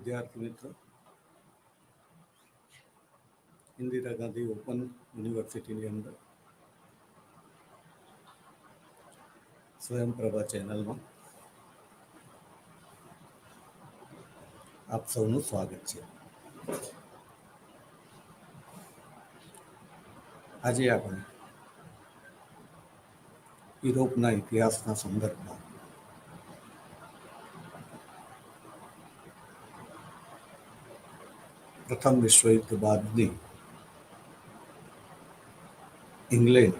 વિદ્યાર્થી મિત્રો, ઇન્દિરા ગાંધી ઓપન યુનિવર્સિટીની અંદર સ્વયંપ્રભા ચેનલમાં આપ સૌનું સ્વાગત છે. આજે આપણે યુરોપના ઇતિહાસના સંદર્ભમાં પ્રથમ વિશ્વયુદ્ધ બાદની ઇંગ્લેન્ડ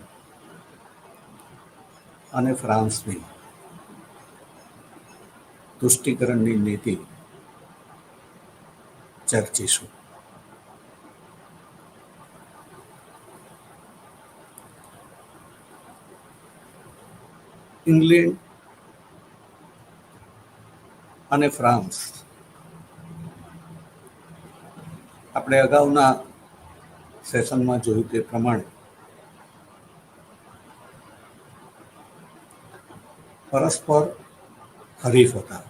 અને ફ્રાન્સની તુષ્ટિકરણની નીતિ ચર્ચીશું. ઇંગ્લેન્ડ અને ફ્રાન્સ આપણે અગાઉના સેશનમાં જોયું તે પ્રમાણે પરસ્પર હરીફ હતા.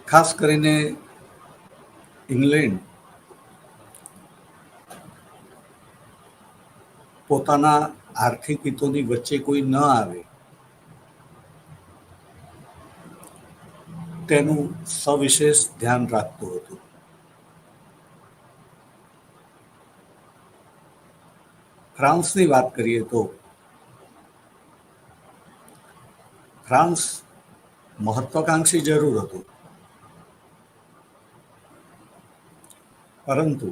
ખાસ કરીને ઇંગ્લેન્ડ પોતાના આર્થિક હિતોની વચ્ચે કોઈ ન આવે તેનું સવિશેષ ધ્યાન રાખતું હતું. ફ્રાન્સની વાત કરીએ તો ફ્રાન્સ મહત્વાકાંક્ષી જરૂર હતું, પરંતુ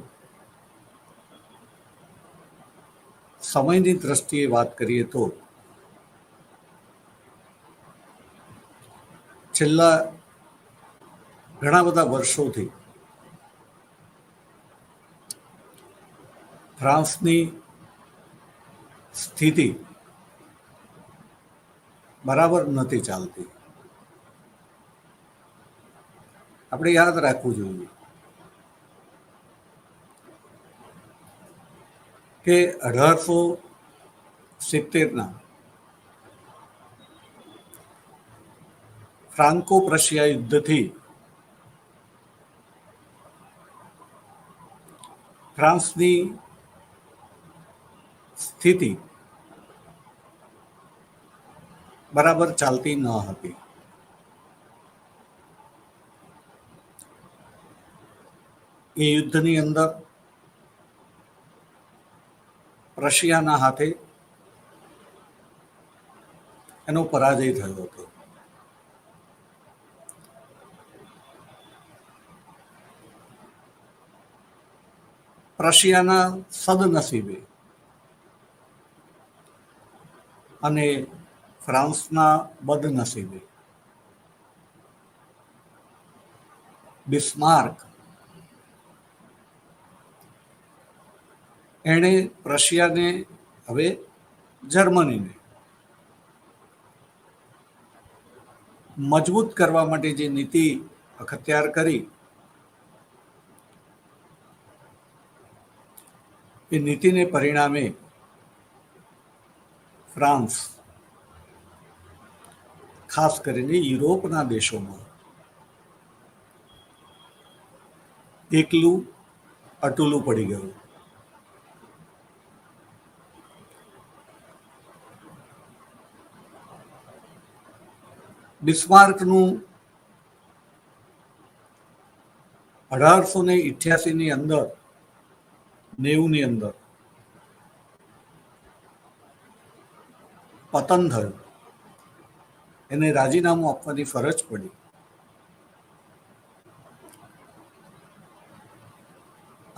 સમયની દ્રષ્ટિએ વાત કરીએ તો છેલ્લા ઘણા બધા વર્ષોથી ફ્રાન્સની સ્થિતિ બરાબર નથી ચાલતી. આપણે યાદ રાખવું જોઈએ કે 1870ના ફ્રાન્કો પ્રશિયા યુદ્ધથી ફ્રાન્સની સ્થિતિ બરાબર ચાલતી ન હતી. એ યુદ્ધની અંદર પ્રશિયાના હાથે એનો પરાજય થયો હતો. પ્રશિયાના સદનસીબે અને ફ્રાન્સના બદનસીબે બિસ્માર્ક એણે પ્રશિયાને, હવે જર્મનીને મજબૂત કરવા માટે જે નીતિ અખત્યાર કરી એ નીતિને પરિણામે ફ્રાન્સ ખાસ કરીને યુરોપના દેશોમાં એકલું અટુલું પડી ગયું. બિસ્માર્કનું 1888ની અંદર 90ની અંદર પતન થયું. એને રાજીનામું આપવાની ફરજ પડી.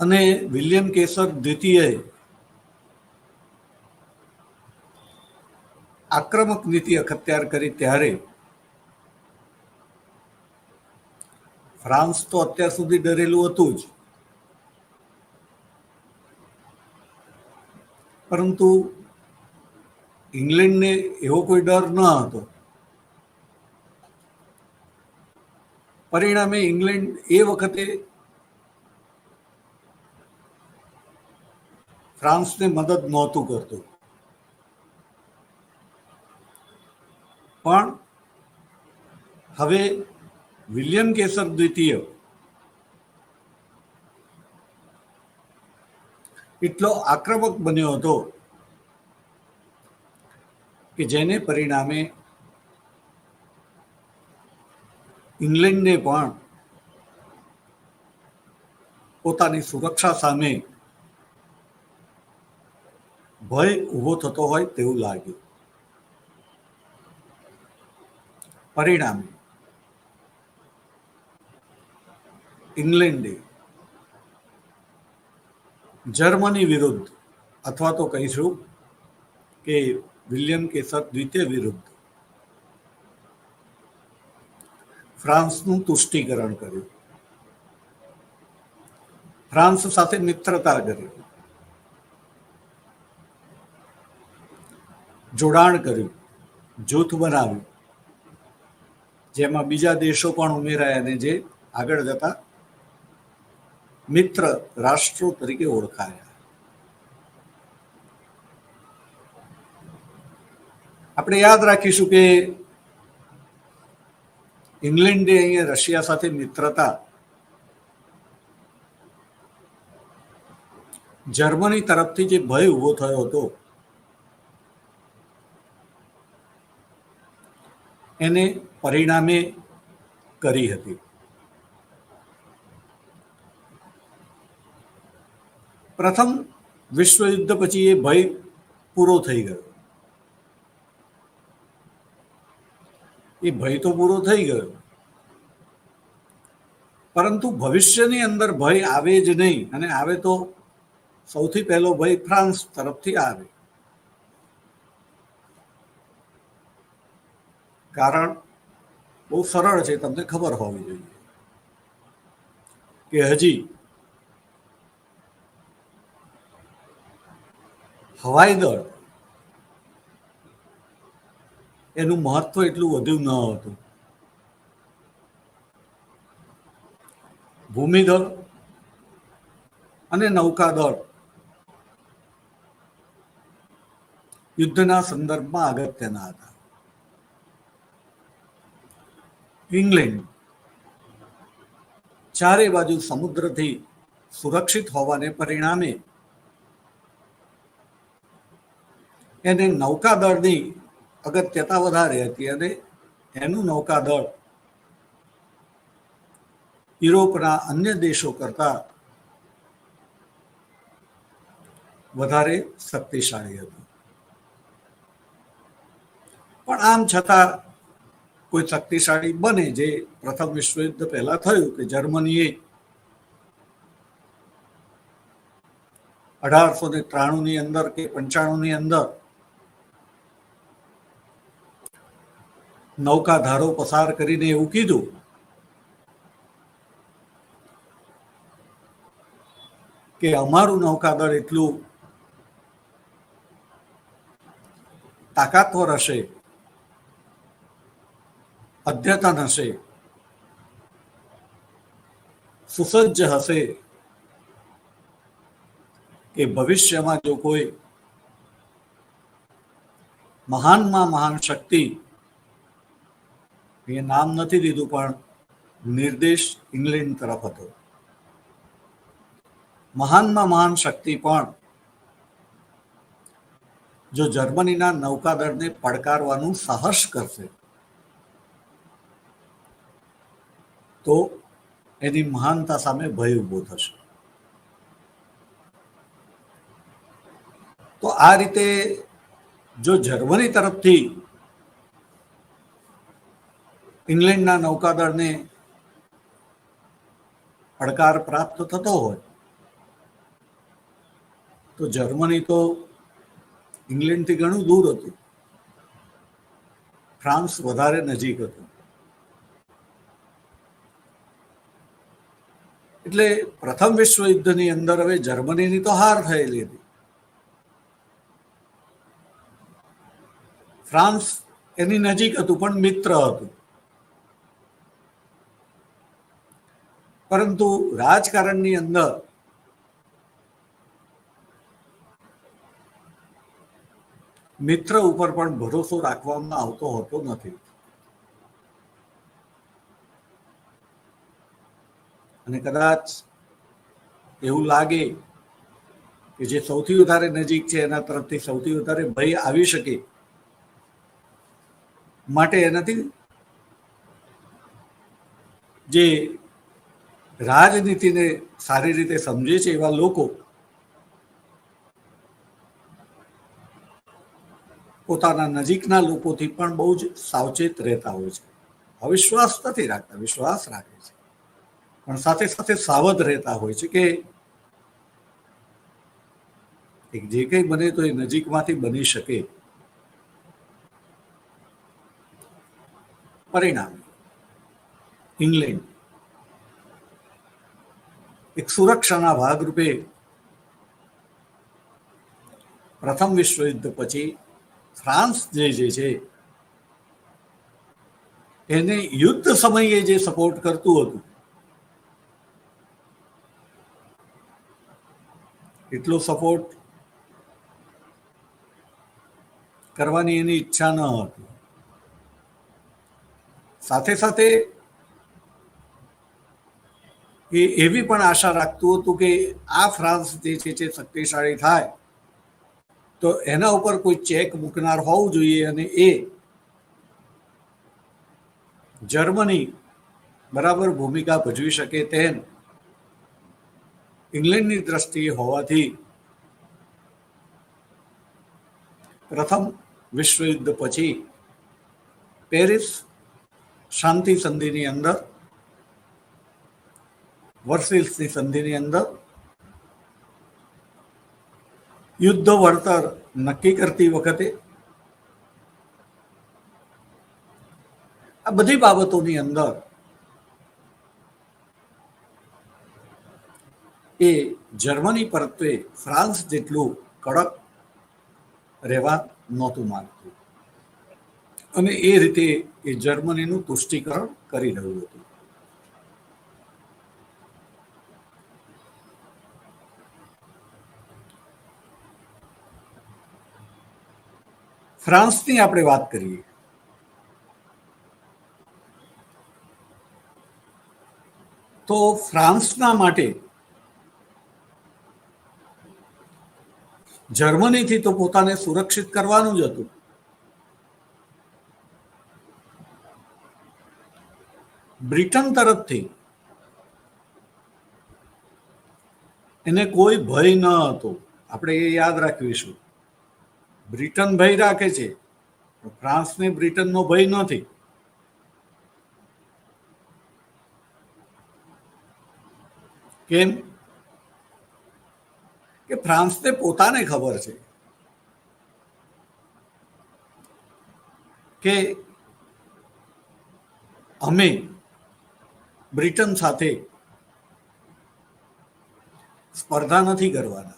અને વિલિયમ કેસર દ્વિતીયએ આક્રમક નીતિ અખત્યાર કરી ત્યારે ફ્રાન્સ તો અત્યાર સુધી ડરેલું હતું જ, પરંતુ ઇંગ્લેન્ડને એવો કોઈ ડર ન હતો. પરિણામે ઇંગ્લેન્ડ એ વખતે ફ્રાન્સને મદદ નહોતું કરતું. પણ હવે વિલિયમ કેસર દ્વિતીય એટલો આક્રમક બન્યો હતો કે જેને પરિણામે ઇંગ્લેન્ડને પણ પોતાની સુરક્ષા સામે ભય ઊભો થતો હોય તેવું લાગ્યું. પરિણામે ઇંગ્લેન્ડે જર્મની વિરુદ્ધ અથવા તો કહીશું કે વિલિયમ કેસર દ્વિતીય વિરુદ્ધ ફ્રાન્સનું તુષ્ટિકરણ કર્યું, ફ્રાન્સ સાથે મિત્રતા કરી, જોડાણ કર્યું, જૂથ બનાવ્યું, જેમાં બીજા દેશો પણ ઉમેરાયા અને જે આગળ જતા મિત્ર રાષ્ટ્રો તરીકે ઓળખાયા. આપણે યાદ રાખીશું કે ઇંગ્લેન્ડે અહીંયા રશિયા સાથે મિત્રતા જર્મની તરફથી જે ભય ઊભો થયો હતો એને પરિણામે કરી હતી. પ્રથમ વિશ્વયુદ્ધ પછી એ ભય પૂરો થઈ ગયો. એ ભય તો પૂરો થઈ ગયો, પરંતુ ભવિષ્યની અંદર ભય આવે જ નહીં, અને આવે તો સૌથી પહેલો ભય ફ્રાન્સ તરફથી આવે. કારણ બહુ સરળ છે, તમને ખબર હોવી જોઈએ કે હજી હવાઈ દળ એનું મહત્વ એટલું વધ્યું ન હતું. ભૂમિદળ અને નૌકાદળ યુદ્ધના સંદર્ભમાં અગત્યના હતા. ઇંગ્લેન્ડ ચારે બાજુ સમુદ્રથી સુરક્ષિત હોવાને પરિણામે એને નૌકાદળની અગત્યતા વધારે હતી, અને એનું નૌકાદળ યુરોપના અન્ય દેશો કરતા વધારે શક્તિશાળી હતું. પણ આમ છતાં કોઈ શક્તિશાળી બને, જે પ્રથમ વિશ્વયુદ્ધ પહેલા થયું કે જર્મનીએ 1893 અંદર કે 95 અંદર નૌકાધારો પસાર કરીને એવું કીધું કે અમારું નૌકાદળ એટલું તાકાતવર હશે, અદ્યતન હશે, સુસજ્જ હશે કે ભવિષ્યમાં જો કોઈ મહાનમાં મહાન શક્તિ, એ નામ નથી દીધું પણ નિર્દેશ ઇંગ્લેન્ડ તરફ હતો, મહાનમાં મહાન શક્તિ પણ જો જર્મનીના નૌકાદળને પડકારવાનું સાહસ કરશે તો એની મહાનતા સામે ભય ઊભો થશે. તો આ રીતે જો જર્મની તરફથી ઇંગ્લેન્ડના નૌકાદળને પડકાર પ્રાપ્ત થતો હોય તો જર્મની તો ઇંગ્લેન્ડથી ઘણું દૂર હતું, ફ્રાન્સ વધારે નજીક હતું. એટલે પ્રથમ વિશ્વયુદ્ધની અંદર હવે જર્મનીની તો હાર થયેલી હતી. ફ્રાન્સ એની નજીક હતું પણ મિત્ર હતું. પરંતુ રાજકારણની અંદર મિત્ર ઉપર પણ ભરોસો રાખવામાં આવતો હોતો નથી. અને કદાચ એવું લાગે કે જે સૌથી વધારે નજીક છે એના તરફથી સૌથી વધારે ભય આવી શકે, માટે એનાથી જે રાજનીતિને સારી રીતે સમજે છે એવા લોકો પોતાના નજીકના લોકોથી પણ બહુ જ સાવચેત રહેતા હોય છે. અવિશ્વાસ નથી રાખતા, વિશ્વાસ રાખે છે, પણ સાથે સાથે સાવધ રહેતા હોય છે કે જે કંઈ બને તો એ નજીકમાંથી બની શકે. પરિણામ ઇંગ્લેન્ડ એક સુરક્ષાના ભાગરૂપે પ્રથમ વિશ્વયુદ્ધ પછી ફ્રાન્સ જે છે એને યુદ્ધ સમયે જે સપોર્ટ કરતું હતું એટલો સપોર્ટ કરવાની એની ઈચ્છા ન હતી. સાથે સાથે એ એવી પણ આશા રાખતું હતું કે આ ફ્રાન્સ જે છે તે શક્તિશાળી થાય તો એના ઉપર કોઈ ચેક મૂકનાર હોવું જોઈએ, અને એ જર્મની બરાબર ભૂમિકા ભજવી શકે તેમ ઇંગ્લેન્ડની દ્રષ્ટિએ હોવાથી પ્રથમ વિશ્વયુદ્ધ પછી પેરિસ શાંતિ સંધિની અંદર, વર્સેલ્સની સંધિની અંદર યુદ્ધ વળતર નક્કી કરતી વખતે આ બધી બાબતોની અંદર એ જર્મની પરત્વે ફ્રાન્સ જેટલું કડક રહેવા નહોતું માંગતું, અને એ રીતે એ જર્મનીનું તુષ્ટિકરણ કરી રહ્યું હતું. ફ્રાન્સની આપણે વાત કરીએ તો ફ્રાન્સના માટે જર્મનીથી તો પોતાને સુરક્ષિત કરવાનું જ હતું. બ્રિટન તરફથી એને કોઈ ભય ન હતો. આપણે એ યાદ રાખીશું. બ્રિટન ભય રાખે છે, ફ્રાન્સને બ્રિટનનો ભય નથી. કેમ કે ફ્રાન્સને પોતાને ખબર છે કે અમે બ્રિટન સાથે સ્પર્ધા નથી કરવાના.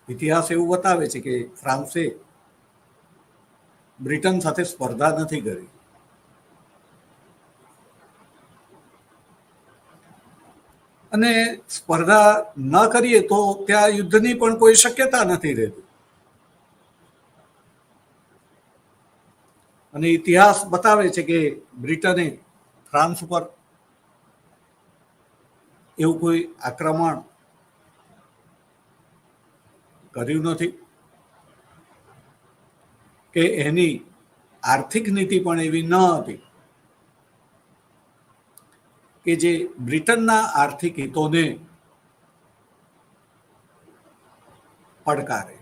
ઇતિહાસ એવું બતાવે છે કે ફ્રાન્સે બ્રિટન સાથે સ્પર્ધા નથી કરી. અને સ્પર્ધા ન કરીએ તો ત્યાં યુદ્ધની પણ કોઈ શક્યતા નથી રહેતી. અને ઇતિહાસ બતાવે છે કે બ્રિટને ફ્રાન્સ પર એવું કોઈ આક્રમણ કર્યું નથી, કે એની આર્થિક નીતિ પણ એવી ન હતી કે જે બ્રિટનના આર્થિક હિતોને પડકારે.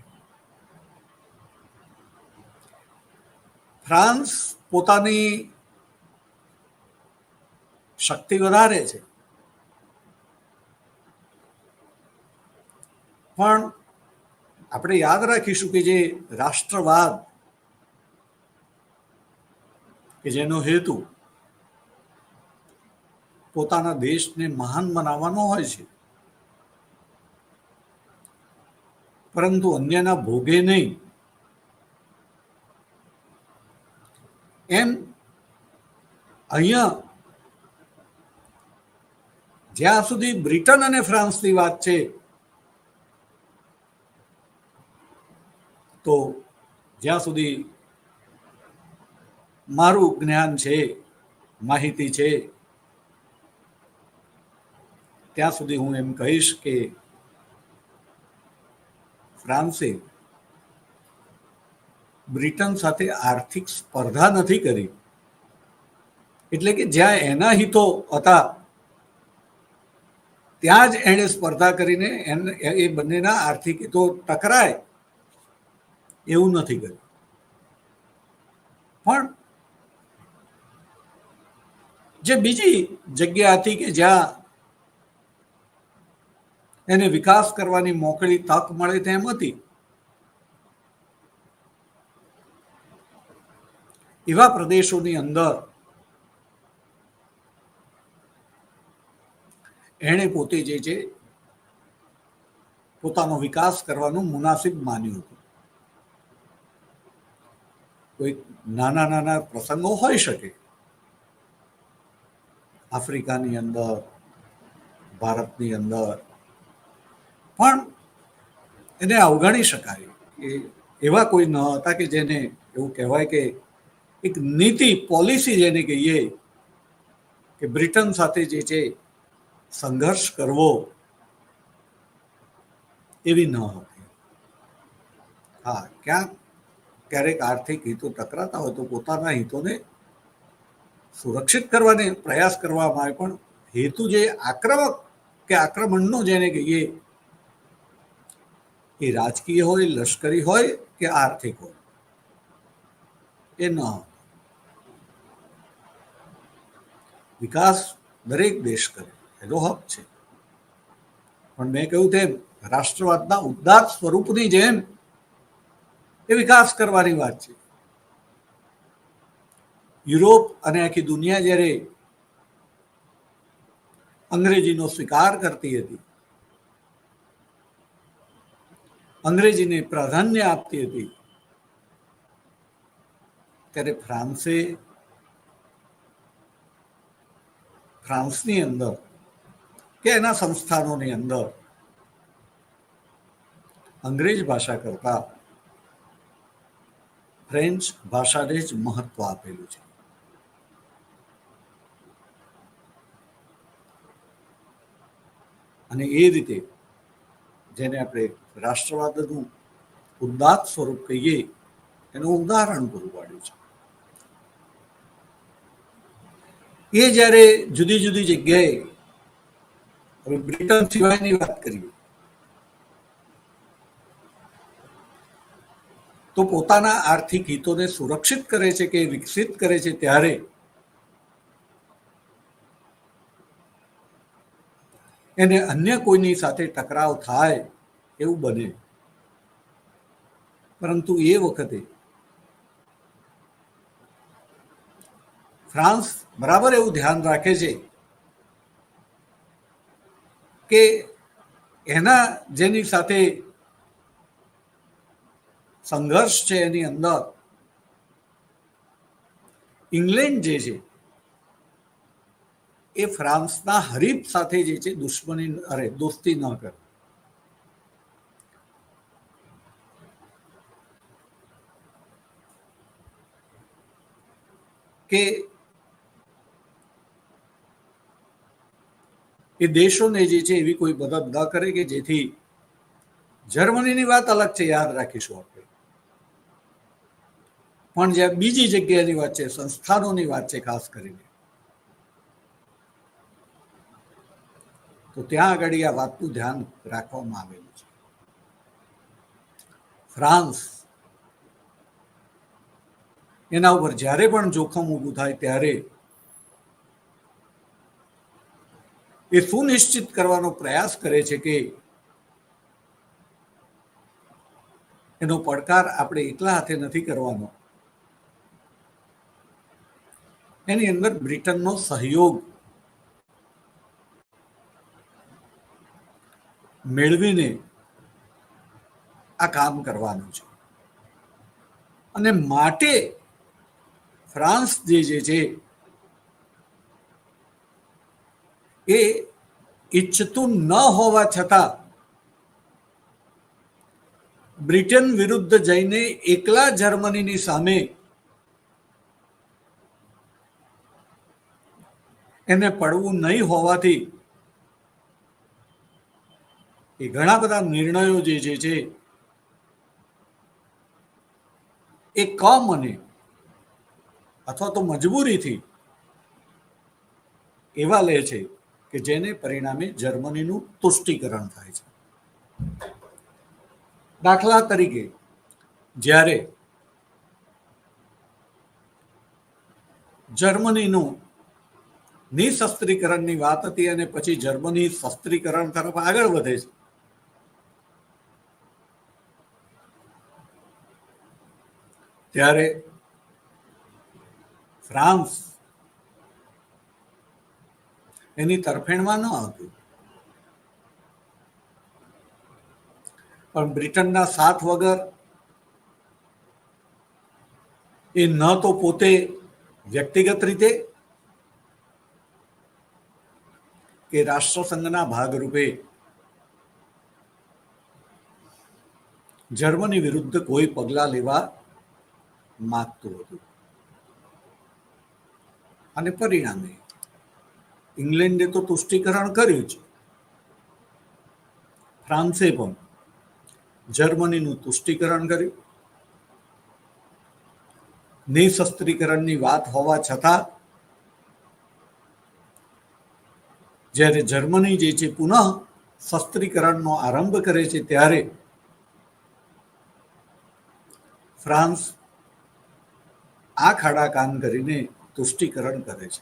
ફ્રાન્સ પોતાની શક્તિ વધારે છે, પણ આપણે યાદ રાખીશું કે જે રાષ્ટ્રવાદ કે જેનો હેતુ પોતાના દેશને મહાન બનાવવાનો હોય છે, પરંતુ અન્યના ભોગે નહીં, એમ અહીંયા જ્યાં સુધી બ્રિટન અને ફ્રાન્સની વાત છે તો જ્યાં સુધી મારું જ્ઞાન છે, માહિતી છે, ત્યાં સુધી હું એમ કહીશ કે ફ્રાન્સે બ્રિટન સાથે આર્થિક સ્પર્ધા નથી કરી, એટલે કે જ્યાં એના હિતો હતા ત્યાં જ એણે સ્પર્ધા કરીને એ બંનેના આર્થિક હિતો ટકરાય એવું નથી કર્યું. પણ જે બીજી જગ્યા હતી કે જ્યાં એને વિકાસ કરવાની મોકળી તક મળે તેમ હતી, એવા પ્રદેશોની અંદર એણે પોતે જે છે પોતાનો વિકાસ કરવાનું મુનાસિબ માન્યું હતું. કોઈ નાના નાના પ્રસંગો હોઈ શકે આફ્રિકાની અંદર, ભારતની અંદર, પણ એને અવગણી શકાય કે એવા કોઈ ન હતા કે જેને એવું કહેવાય કે એક નીતિ પોલિસી જેને કહીએ કે બ્રિટન સાથે જે છે સંઘર્ષ કરવો એવી ન હતી. હા, ક્યારેક આર્થિક હિતો ટકરાતા હોય તો પોતાના હિતોને સુરક્ષિત કરવાનો પ્રયાસ કરવામાં આવે, પણ હેતુ જે આક્રમક કે આક્રમણનો જેને કહીએ એ રાજકીય હોય, લશ્કરી હોય કે આર્થિક હોય, એ ન. વિકાસ દરેક દેશ કરે એનો હક છે, પણ મેં કહ્યું તેમ રાષ્ટ્રવાદના ઉદાત્ત સ્વરૂપની જેમ એ વિકાસ કરવાની વાત છે. યુરોપ અને આખી દુનિયા જ્યારે અંગ્રેજીનો સ્વીકાર કરતી હતી, અંગ્રેજીને પ્રાધાન્ય આપતી હતી, ત્યારે ફ્રાન્સની અંદર કે એના સંસ્થાનોની અંદર અંગ્રેજ ભાષા કરતા ફ્રેન્ચ ભાષાને જ મહત્વ આપેલું છે. અને એ રીતે જેને આપણે રાષ્ટ્રવાદનું ઉદાત્ત સ્વરૂપ કહીએ એનું ઉદાહરણ પૂરું પાડ્યું છે. એ જ્યારે જુદી જુદી જગ્યાએ, હવે બ્રિટન સિવાયની વાત કરીએ તો પોતાના આર્થિક હિતોને સુરક્ષિત કરે છે કે વિકસિત કરે છે, ત્યારે એને અન્ય કોઈની સાથે ટકરાવ થાય એવું બને, પરંતુ એ વખતે ફ્રાન્સ બરાબર એવું ધ્યાન રાખે છે કે એના જેની સાથે સંઘર્ષ છે એની અંદર ઇંગ્લેન્ડ જે છે એ ફ્રાન્સના હરીફ સાથે જે છે દોસ્તી ન કરે. કે એ દેશોને જે છે એવી કોઈ મદદ ન કરે કે જેથી, જર્મનીની વાત અલગ છે, યાદ રાખીશું આપણે, પણ જ્યાં બીજી જગ્યાની વાત છે, સંસ્થાનોની વાત છે ખાસ કરીને, તો ત્યાં આગળ આ વાતનું ધ્યાન રાખવામાં આવેલું છે. ફ્રાન્સ એના ઉપર જ્યારે પણ જોખમ ઊભું થાય ત્યારે એ સુનિશ્ચિત કરવાનો પ્રયાસ કરે છે કે એનો પડકાર આપણે એકલા હાથે નથી કરવાનો, એની અંદર બ્રિટનનો સહયોગ મેળવીને આ કામ કરવાનું છે. અને માટે ફ્રાન્સ જે છે એ ઈચ્છતું ન હોવા છતાં બ્રિટન વિરુદ્ધ જઈને એકલા જર્મનીની સામે એને પડવું નહીં હોવાથી એ ઘણા બધા નિર્ણયો જે છે એ કમને અથવા તો મજબૂરીથી એવા લે છે કે જેને પરિણામે જર્મનીનું તુષ્ટિકરણ થાય છે. દાખલા તરીકે જ્યારે જર્મનીનું નિશસ્ત્રીકરણની વાત હતી અને પછી જર્મની શસ્ત્રીકરણ તરફ આગળ વધે છે, ત્યારે ફ્રાન્સ એની તરફેણમાં ન હતું, પણ બ્રિટનના સાથ વગર એ ન તો પોતે વ્યક્તિગત રીતે કે રાષ્ટ્રસંઘના ભાગરૂપે જર્મની વિરુદ્ધ કોઈ પગલાં લેવા માંગતું હતું. અને પરિણામે ઇંગ્લેન્ડે તો તુષ્ટિકરણ કર્યું છે, ફ્રાન્સે પણ જર્મનીનું તુષ્ટિકરણ કર્યું. નિશસ્ત્રીકરણની વાત હોવા છતાં જ્યારે જર્મની જે છે પુનઃ શસ્ત્રીકરણનો આરંભ કરે છે, ત્યારે ફ્રાન્સ આ ખાડા કાન કરીને તુષ્ટિકરણ કરે છે.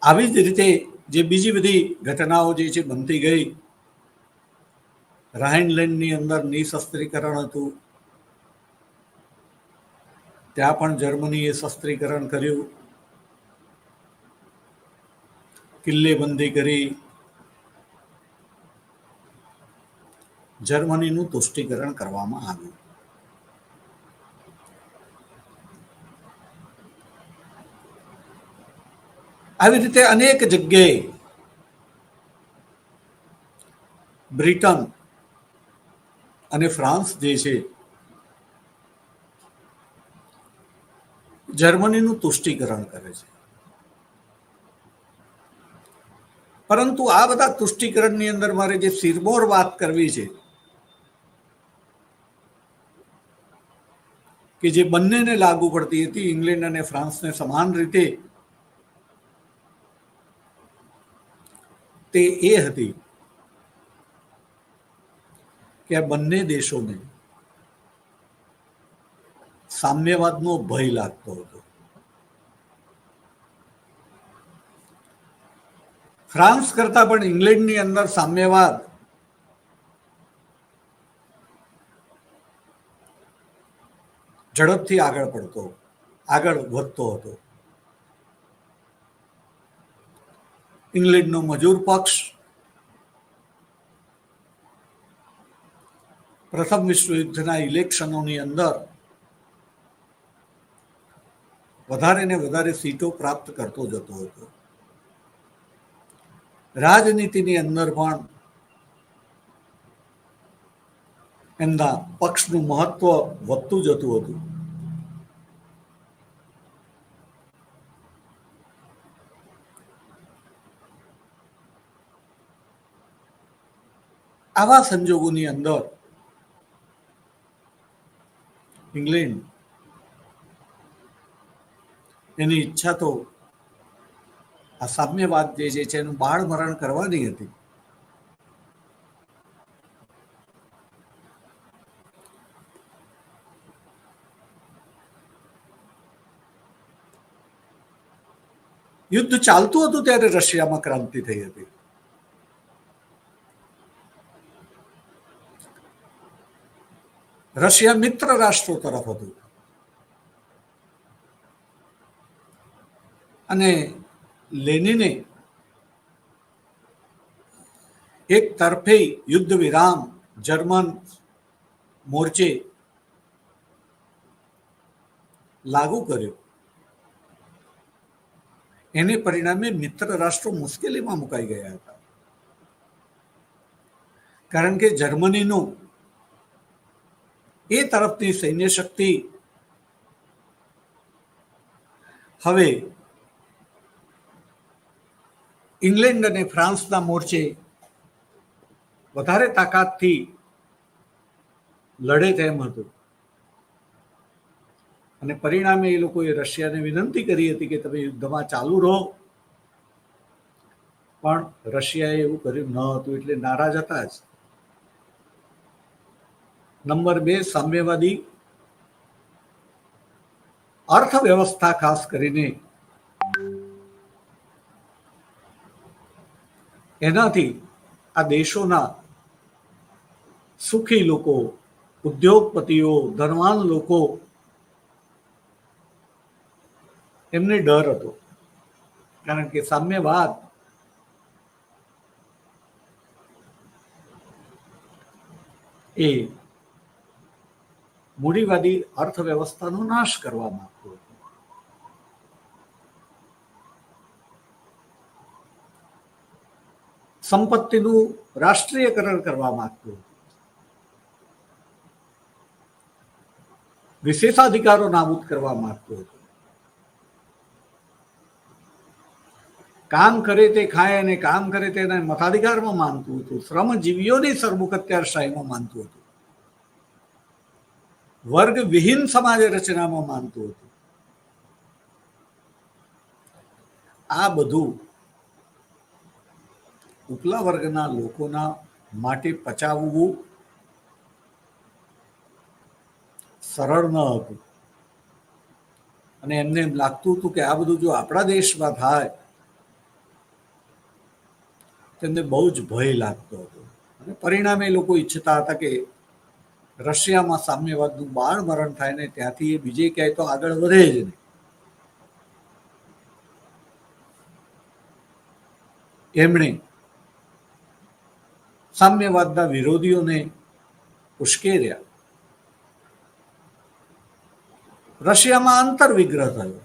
આવી જ રીતે જે બીજી બધી ઘટનાઓ જે છે બનતી ગઈ, રાઇનલેન્ડની અંદર નિશસ્ત્રીકરણ હતું, ત્યાં પણ જર્મનીએ શસ્ત્રીકરણ કર્યું, કિલ્લેબંધી કરી, જર્મનીનું તુષ્ટિકરણ કરવામાં આવ્યું. આવી રીતે અનેક જગ્યાએ બ્રિટન અને ફ્રાન્સ જે છે જર્મનીનું તુષ્ટિકરણ કરે છે. પરંતુ આ બધા તુષ્ટિકરણની અંદર મારે જે સિરમોર વાત કરવી છે કે જે બંનેને લાગુ પડતી હતી, ઇંગ્લેન્ડ અને ફ્રાન્સને સમાન રીતે, તે એ હતી કે આ બંને દેશોને સામ્યવાદનો ભય લાગતો હતો. ફ્રાન્સ કરતા પણ ઇંગ્લેન્ડની અંદર સામ્યવાદ ઝડપથી આગળ વધતો હતો. ઇંગ્લેન્ડનો મજૂર પક્ષ પ્રથમ વિશ્વયુદ્ધના ઇલેક્શનોની અંદર વધારે ને વધારે સીટો પ્રાપ્ત કરતો જતો હતો. રાજનીતિની અંદર પણ એમના પક્ષનું મહત્વ વધતું જતું હતું. આવા સંજોગોની અંદર ઇંગ્લેન્ડ એની ઈચ્છા તો આ સામ્યવાદ જે છે એનું બાળ મરણ કરવાની હતી. યુદ્ધ ચાલતું હતું ત્યારે રશિયામાં ક્રાંતિ થઈ હતી. રશિયા મિત્ર રાષ્ટ્રો તરફ હતું અને લેનિને એક તરફે યુદ્ધ વિરામ જર્મન મોરચે લાગુ કર્યો, એને પરિણામે મિત્ર રાષ્ટ્રો મુશ્કેલીમાં મુકાઈ ગયા હતા. કારણ કે જર્મનીનું એ તરફની સૈન્ય શક્તિ હવે ઇંગ્લેન્ડ અને ફ્રાન્સના મોરચે વધારે તાકાતથી લડે તેમ હતું. અને પરિણામે એ લોકોએ રશિયાને વિનંતી કરી હતી કે તમે યુદ્ધમાં ચાલુ રહો, પણ રશિયાએ એવું કર્યું ન હતું, એટલે નારાજ હતા જ. નંબર 2, સામ્યવાદી અર્થવ્યવસ્થા, ખાસ કરીને એનાથી આ દેશોના સુખી લોકો, ઉદ્યોગપતિઓ, ધનવાન લોકો, એમને ડર હતો. કારણ કે સામ્યવાદ એ મૂડીવાદી અર્થવ્યવસ્થાનો નાશ કરવા માંગતું હતું. સંપત્તિનું રાષ્ટ્રીયકરણ કરવા માંગતું હતું. વિશેષાધિકારો નાબૂદ કરવા માંગતું હતું. કામ કરે તે ખાય અને કામ કરે તેના મતાધિકારમાં માનતું હતું. શ્રમજીવીઓની સરમુખત્યારશાહીમાં માનતું હતું. વર્ગ વિહીન સમાજ રચનામાં માનતું હતું. આ બધું ઉપલા વર્ગના લોકોના માટે પચાવવું સરળ ન હતું. અને એમને એમ લાગતું હતું કે આ બધું જો આપણા દેશમાં થાય, તેમને બહુ જ ભય લાગતો હતો. અને પરિણામે લોકો ઈચ્છતા હતા કે રશિયામાં સામ્યવાદનું બાળ મરણ થાય ને ત્યાંથી એ બીજે ક્યાંય તો આગળ વધે જ નહીં. એમણે સામ્યવાદના વિરોધીઓને ઉશ્કેર્યા. રશિયામાં આંતરવિગ્રહ થયો,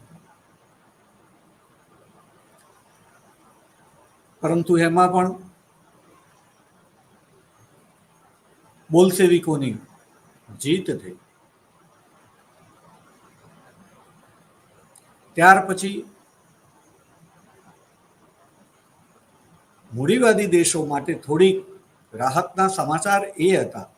પરંતુ એમાં પણ બોલ્શેવિકોની જીત થઈ. ત્યાર પછી મૂડીવાદી દેશો માટે થોડીક રાહતના સમાચાર એ હતા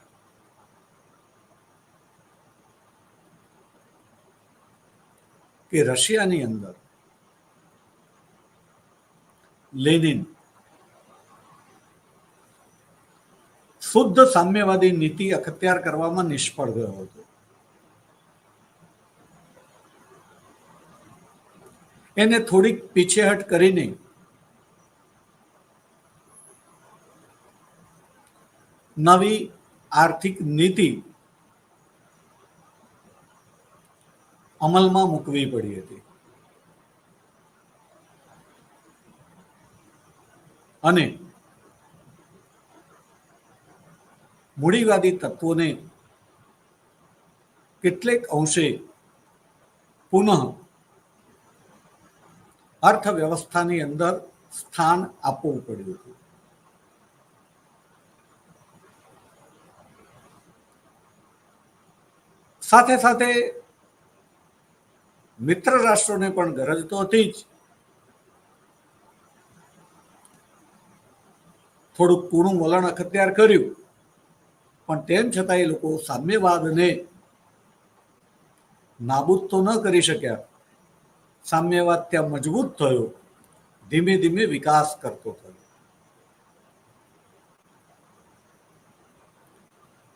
કે રશિયાની અંદર લેનિન શુદ્ધ સામ્યવાદી નીતિ અખત્યાર કરવામાં નિષ્ફળ ગયો હતો. એને થોડીક પીછેહટ કરીને નવી આર્થિક નીતિ અમલમાં મૂકવી પડી હતી. અને મૂડીવાદી તત્વોને કેટલેક અંશે પુનઃ અર્થવ્યવસ્થાની અંદર સ્થાન આપવું પડ્યું હતું. સાથે સાથે મિત્ર રાષ્ટ્રોને પણ ગરજ તો હતી જ થોડુંક કૂણું વલણ અખત્યાર કર્યું, પણ તેમ છતાં એ લોકો સામ્યવાદને નાબૂદ તો ન કરી શક્યા. સામ્યવાદ ત્યાં મજબૂત થયો, ધીમે ધીમે વિકાસ કરતો થયો.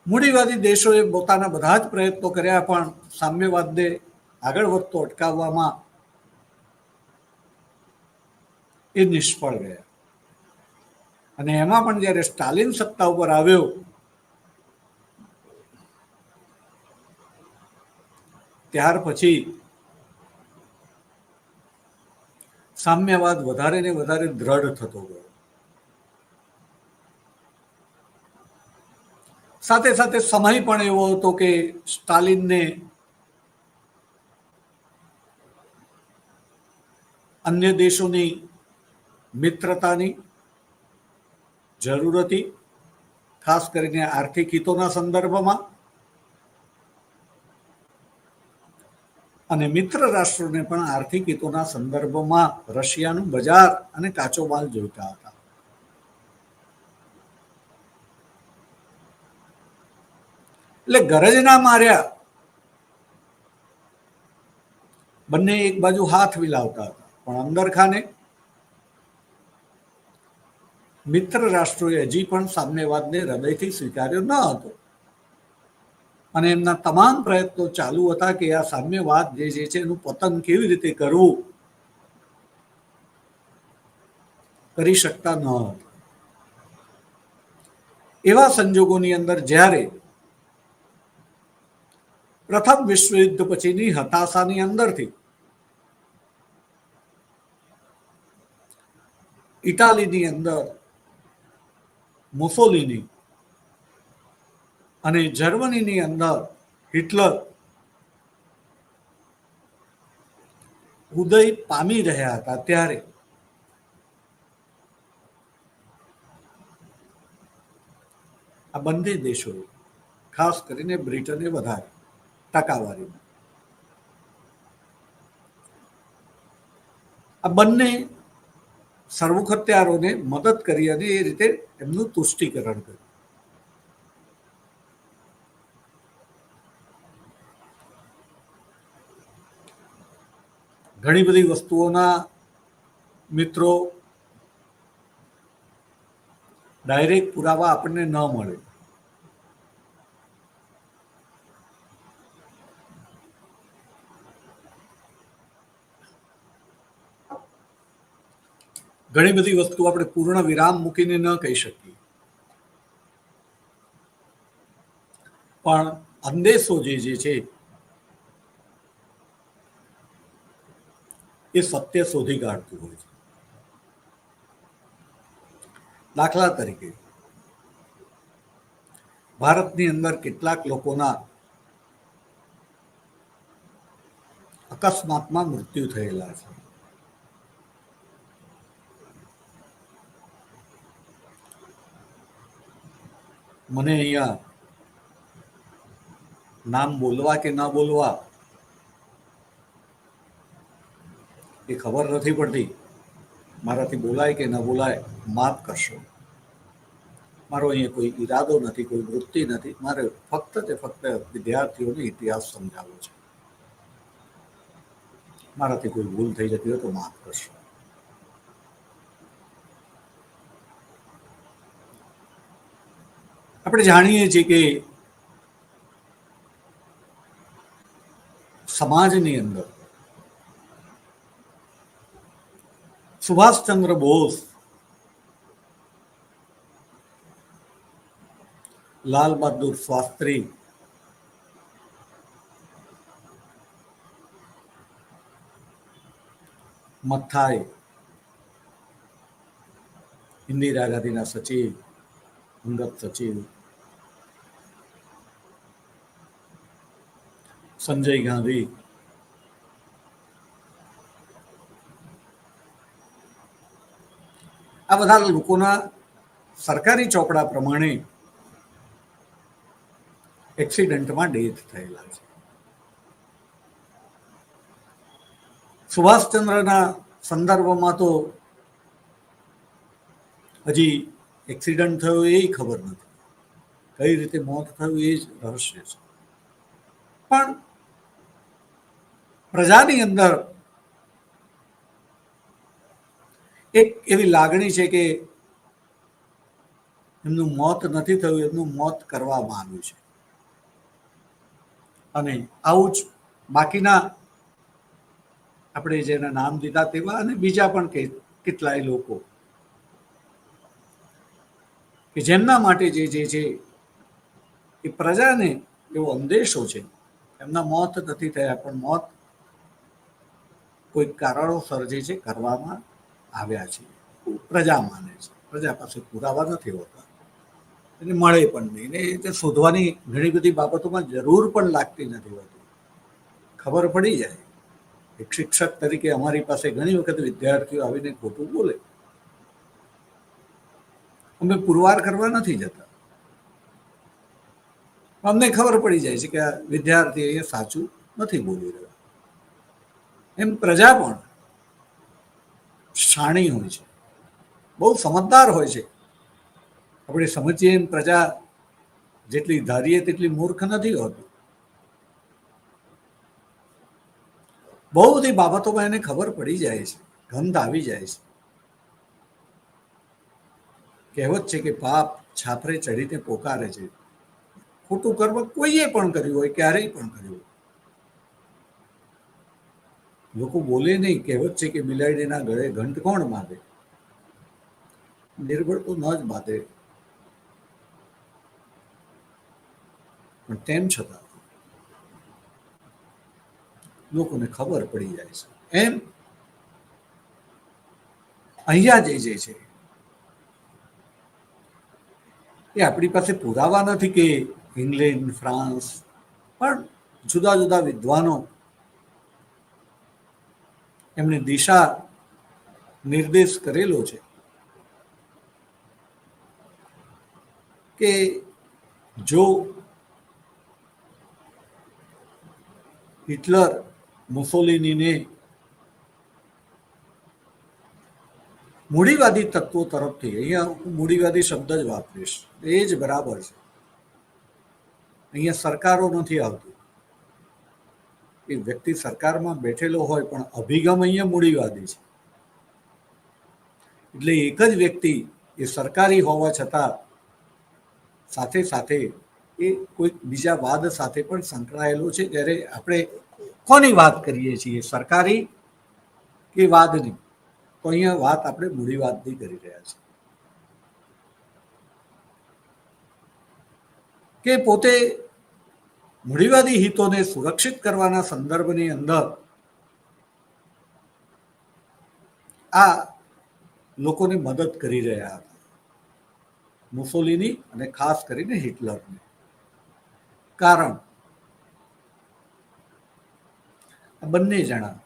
મૂડીવાદી દેશોએ પોતાના બધા જ પ્રયત્નો કર્યા, પણ સામ્યવાદને આગળ વધતો અટકાવવામાં એ નિષ્ફળ ગયા. અને એમાં પણ જ્યારે સ્ટાલિન સત્તા ઉપર આવ્યો, ત્યાર પછી સામ્યવાદ વધારે ને વધારે દ્રઢ થતો ગયો. સાથે સાથે સમય પણ એવો હતો કે સ્ટાલિનને અન્ય દેશોની મિત્રતાની જરૂર હતી, ખાસ કરીને આર્થિક હિતોના સંદર્ભમાં. અને મિત્ર રાષ્ટ્રોને પણ આર્થિક હિતોના સંદર્ભમાં રશિયાનું બજાર અને કાચો માલ જોઈતા હતા. એટલે ગરજના માર્યા બંને એક બાજુ હાથ મિલાવતા હતા, પણ અંદર ખાને મિત્ર રાષ્ટ્રોએ હજી પણ સામ્યવાદને હૃદયથી સ્વીકાર્યો ન હતો અને એમના તમામ પ્રયત્નો ચાલુ હતા કે આ સામ્યવાદ જે છે એનું પતન કેવી રીતે કરવું, કરી શકતા ન હતા. એવા સંજોગોની અંદર જ્યારે પ્રથમ વિશ્વયુદ્ધ પછીની હતાશાની અંદરથી ઇટાલીની અંદર મુસોલિની અને જર્મનીની અંદર હિટલર ઉદય પામી રહ્યા હતા, ત્યારે આ બંને દેશોએ, ખાસ કરીને બ્રિટને વધારે ટકાવારી, આ બંને સર્વખત્યારોને મદદ કરી અને એ રીતે એમનું તુષ્ટિકરણ કર્યું. ઘણી બધી વસ્તુઓના મિત્રો ડાયરેક્ટ પુરાવા આપણને ન મળે. ઘણી બધી વસ્તુ આપણે પૂર્ણ વિરામ મૂકીને ન કહી શકીએ, પણ અંદેશો જે છે એ સત્ય શોધી કાઢતું હોય છે. દાખલા તરીકે ભારતની અંદર કેટલાક લોકોના અકસ્માતમાં મૃત્યુ થયેલા છે. મને અહીંયા નામ બોલવા કે ના બોલવા એ ખબર નથી પડતી. મારાથી બોલાય કે ના બોલાય, માફ કરશો. મારો અહીંયા કોઈ ઈરાદો નથી, કોઈ વૃત્તિ નથી. મારે ફક્ત વિદ્યાર્થીઓને ઇતિહાસ સમજાવવો છે. મારાથી કોઈ ભૂલ થઈ જતી હોય તો માફ કરશો. આપણે જાણીએ છીએ કે સમાજની અંદર સુભાષચંદ્ર બોઝ, લાલ બહાદુર શાસ્ત્રી, મથાઈ, ઇન્દિરા ગાંધીના સચિવ, અંગત સચિવ, સંજય ગાંધી, આ બધા લોકોના સરકારી ચોપડા પ્રમાણે એક્સિડન્ટમાં ડેથ થયેલા છે. સુભાષચંદ્રના સંદર્ભમાં તો હજી એક્સિડન્ટ થયો એ ખબર નથી, કઈ રીતે મોત થયું એ જ રહસ્ય છે. પણ પ્રજાની અંદર એક એવી લાગણી છે કે એમનું મોત નથી થયું, એમનું મોત કરવામાં આવ્યું છે. અને આવું જ બાકીના આપણે જેના નામ દીધા તેવા અને બીજા પણ કેટલાય લોકો કે જેમના માટે જે છે એ પ્રજાને એવો અંદેશો છે, એમના મોત નથી થયા, પણ મોત કોઈ કારણોસર જે છે કરવામાં આવ્યા છે. પ્રજા માને છે, પ્રજા પાસે પુરાવા નથી હોતા, એને મળે પણ નહીં, ને તે શોધવાની ઘણી બધી બાબતોમાં જરૂર પણ લાગતી નથી હોતી. ખબર પડી જાય. એક શિક્ષક તરીકે અમારી પાસે ઘણી વખત વિદ્યાર્થીઓ આવીને ખોટું બોલે, અમે પુરવાર કરવા નથી જતા. અમને ખબર પડી જાય છે કે આ વિદ્યાર્થી એ સાચું નથી બોલી રહ્યો. એમ પ્રજા પણ શાણી હોય છે, બહુ સમજદાર હોય છે. આપણે સમજીએ એમ પ્રજા જેટલી ધારીએ તેટલી મૂર્ખ નથી હોતી. બહુ બધી બાબતોમાં એને ખબર પડી જાય છે, ગંધ આવી જાય છે. કહેવત છે કે પાપ છાપરે ચડીને પોકારે છે. ખોટું કર્મ કોઈએ પણ કર્યું હોય, ક્યારેય પણ કર્યું હોય. લોકો બોલે નહીં. કહેવત છે કે બિલાડીના ગળે ઘંટ કોણ બાંધે? નિર્બળ તો ન જ બાંધે. પણ તેમ છતાં લોકોને ખબર પડી જાય છે. એમ અહીંયા જે છે એ આપણી પાસે પુરાવા નથી કે ઇંગ્લેન્ડ, ફ્રાન્સ, પણ જુદા જુદા વિદ્વાનો એમને દિશા નિર્દેશ કરેલો છે કે જો હિટલર મુસોલિનીને મૂડીવાદી તત્વો તરફથી, અહીંયા હું મૂડીવાદી શબ્દ જ વાપરીશ, એ જ બરાબર છે. અહીંયા સરકારો નથી આવતી. એ વ્યક્તિ સરકારમાં બેઠેલો હોય પણ અભિગમ અહીંયા મૂડીવાદી છે. એટલે એક જ વ્યક્તિ એ સરકારી હોવા છતાં સાથે સાથે એ કોઈક બીજા વાદ સાથે પણ સંકળાયેલો છે. ત્યારે આપણે કોની વાત કરીએ છીએ, સરકારી કે વાદની? તો અહીંયા વાત આપણે મૂડીવાદની કરી રહ્યા છીએ કે પોતે મૂડીવાદી હિતોને સુરક્ષિત કરવાના સંદર્ભની અંદર આ લોકોને મદદ કરી રહ્યા હતા, મુસોલિની અને ખાસ કરીને હિટલરને. કારણ આ બંને જણા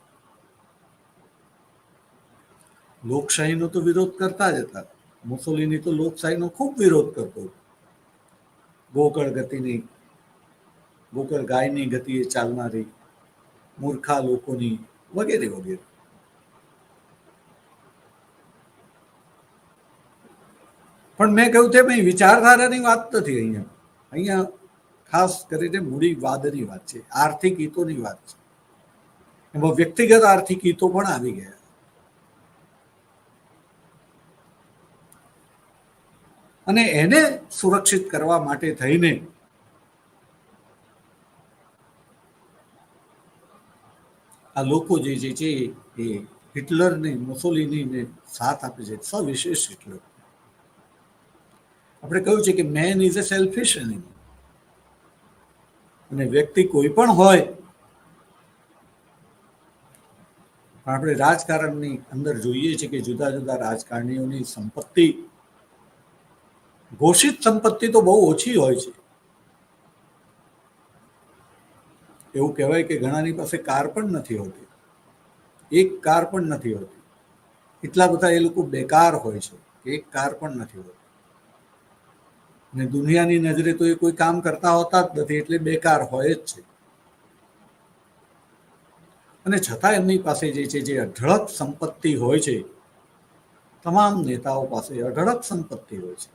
લોકશાહીનો તો વિરોધ કરતા જ હતા. મુસોલિની તો લોકશાહીનો ખૂબ વિરોધ કરતો હતો. ગોકળ ગાયની ગતિએ ચાલનારી, મૂર્ખા લોકોની, વગેરે વગેરે. પણ મેં કહ્યું તેમ વિચારધારાની વાત નથી અહીંયા. અહીંયા ખાસ કરીને મૂડીવાદની વાત છે, આર્થિક હિતોની વાત છે. એમાં વ્યક્તિગત આર્થિક હિતો પણ આવી ગયા. અને એને સુરક્ષિત કરવા માટે થઈને આ લોકો જે છે એ હિટલરને, મુસોલિનીને સાથ આપે છે, સવિશેષ હિટલર. આપણે કહ્યું છે કે main is a selfish animal. અને વ્યક્તિ કોઈ પણ હોય, આપણે રાજકારણની અંદર જોઈએ છીએ કે જુદા જુદા રાજકારણીઓની સંપત્તિ, ઘોષિત સંપત્તિ તો બહુ ઓછી હોય છે. એવું કહેવાય કે ઘણાની પાસે કાર પણ નથી હોતી, એક કાર પણ નથી હોતી. એટલા બધા એ લોકો બેકાર હોય છે કે એક કાર પણ નથી હોતી. અને દુનિયાની નજરે તો એ કોઈ કામ કરતા હોતા જ નથી, એટલે બેકાર હોય જ છે. અને છતાં એમની પાસે જે છે જે અઢળક સંપત્તિ હોય છે, તમામ નેતાઓ પાસે અઢળક સંપત્તિ હોય છે.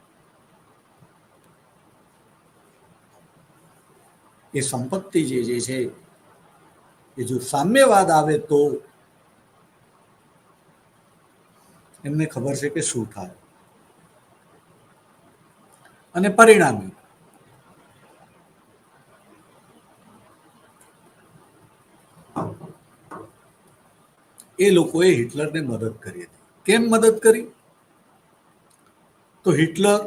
એ સંપત્તિ જે છે એ જો સામ્યવાદ આવે તો એમને ખબર છે કે શું થાય. અને પરિણામે એ લોકોએ હિટલરને મદદ કરી હતી. કેમ મદદ કરી? તો હિટલર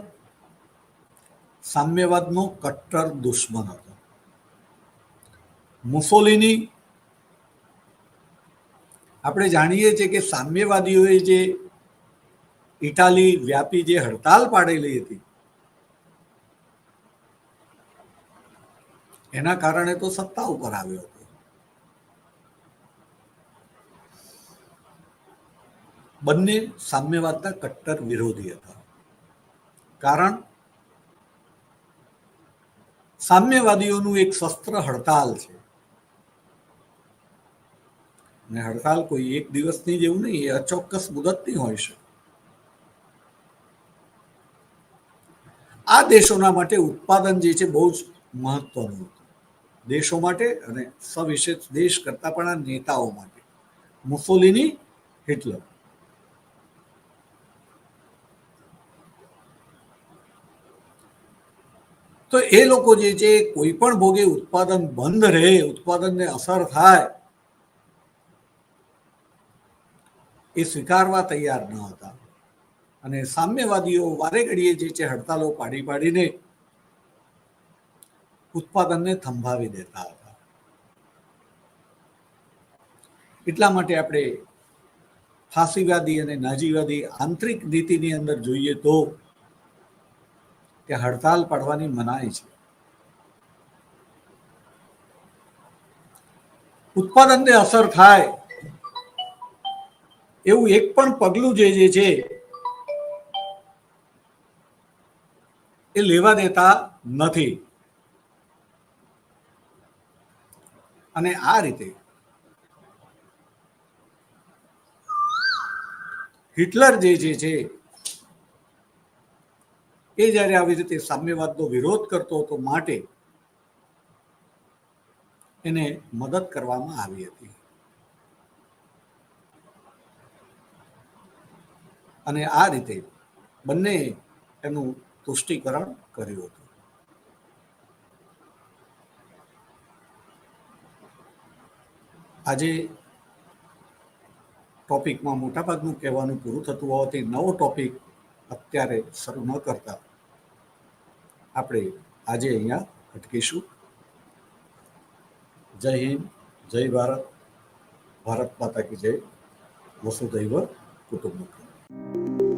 સામ્યવાદનો કટ્ટર દુશ્મન હતો. મુસોલિની, આપણે જાણીએ છીએ કે સામ્યવાદીઓએ જે ઇટાલી વ્યાપી જે હડતાલ પાડેલી હતી, એના કારણે તો સત્તા ઉપર આવ્યો હતો. બંને સામ્યવાદના કટ્ટર વિરોધી હતા. કારણ સામ્યવાદીઓનું એક શસ્ત્ર હડતાલ છે. અને હડતાલ કોઈ એક દિવસની જેવું નહીં, એ અચોક્કસ મુદતની હોય છે. આ દેશોના માટે ઉત્પાદન જે છે બહુ જ મહત્વનું હતું, દેશો માટે અને સવિશેષ દેશ કરતા પણ આ નેતાઓ માટે. Mussolini, Hitler. તો એ લોકો જે છે કોઈ પણ ભોગે ઉત્પાદન બંધ રહે, ઉત્પાદનને અસર થાય, એ સ્વીકારવા તૈયાર ન હતા. અને સામ્યવાદીઓ વારે ઘડીએ જે છે હડતાલો પાડી પાડીને ઉત્પાદનને થંભાવી દેતા હતા. એટલા માટે આપણે ફાસીવાદી અને નાજીવાદી આંતરિક નીતિની અંદર જોઈએ તો કે હડતાલ પાડવાની મનાઈ છે. ઉત્પાદનને અસર થાય એવું એક પણ પગલું જે છે એ લેવા દેતા નથી. અને આ રીતે હિટલર જે છે એ જ્યારે આવી રીતે સામ્યવાદનો વિરોધ કરતો હતો માટે એને મદદ કરવામાં આવી હતી. અને આ રીતે બંને એનું તુષ્ટિકરણ કર્યું હતું. આજે ટોપિકમાં મોટાભાગનું કહેવાનું પૂરું થતું હોવાથી નવો ટોપિક અત્યારે શરૂ ન કરતા આપણે આજે અહીંયા અટકીશું. જય હિન્દ, જય ભારત, ભારત માતા કી જય, વસુધૈવ કુટુંબકમ.